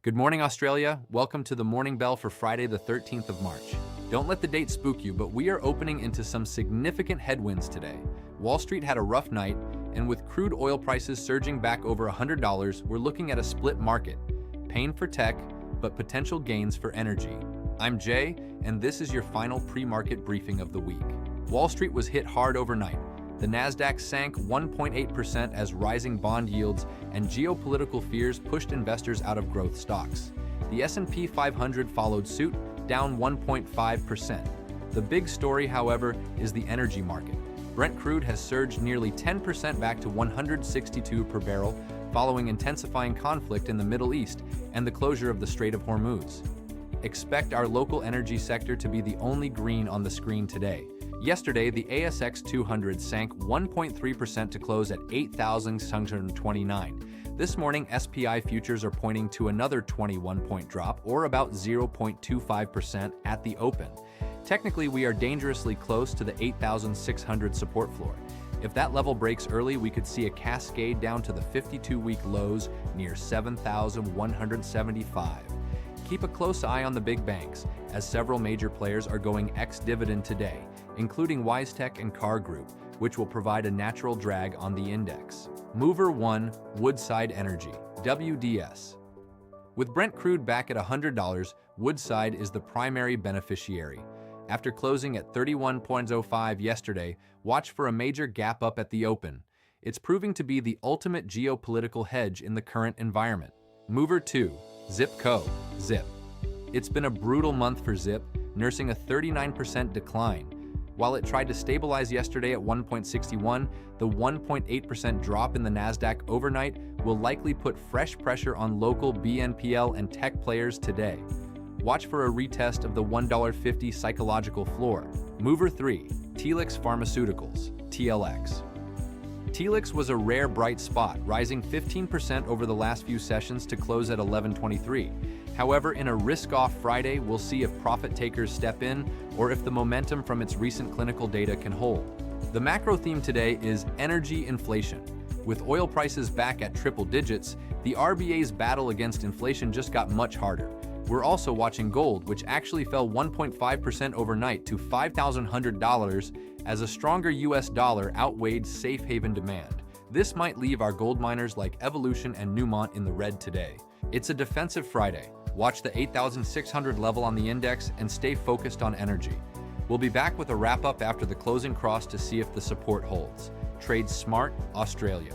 Good morning, Australia. Welcome to the Morning Bell for Friday, the 13th of March. Don't let the date spook you, but we are opening into some significant headwinds today. Wall Street had a rough night, and with crude oil prices surging back over $100, we're looking at a split market. Pain for tech, but potential gains for energy. I'm Jay, and this is your final pre-market briefing of the week. Wall Street was hit hard overnight. The Nasdaq sank 1.8% as rising bond yields and geopolitical fears pushed investors out of growth stocks. The S&P 500 followed suit, down 1.5%. The big story, however, is the energy market. Brent crude has surged nearly 10% back to $162 per barrel, following intensifying conflict in the Middle East and the closure of the Strait of Hormuz. Expect our local energy sector to be the only green on the screen today. Yesterday, the ASX 200 sank 1.3% to close at 8,629. This morning, SPI futures are pointing to another 21-point drop, or about 0.25% at the open. Technically, we are dangerously close to the 8,600 support floor. If that level breaks early, we could see a cascade down to the 52-week lows near 7,175. Keep a close eye on the big banks, as several major players are going ex-dividend today, including WiseTech and Car Group, which will provide a natural drag on the index. Mover 1, Woodside Energy, WDS. With Brent crude back at $100, Woodside is the primary beneficiary. After closing at 31.05 yesterday, watch for a major gap up at the open. It's proving to be the ultimate geopolitical hedge in the current environment. Mover 2, ZipCo, Zip. It's been a brutal month for Zip, nursing a 39% decline. While it tried to stabilize yesterday at 1.61, the 1.8% drop in the Nasdaq overnight will likely put fresh pressure on local BNPL and tech players today. Watch for a retest of the $1.50 psychological floor. Mover 3, Telix Pharmaceuticals, TLX. Telix was a rare bright spot, rising 15% over the last few sessions to close at 11.23. However, in a risk-off Friday, we'll see if profit takers step in or if the momentum from its recent clinical data can hold. The macro theme today is energy inflation. With oil prices back at triple digits, the RBA's battle against inflation just got much harder. We're also watching gold, which actually fell 1.5% overnight to $5,100 as a stronger US dollar outweighed safe haven demand. This might leave our gold miners like Evolution and Newmont in the red today. It's a defensive Friday. Watch the 8,600 level on the index and stay focused on energy. We'll be back with a wrap-up after the closing cross to see if the support holds. Trade smart, Australia.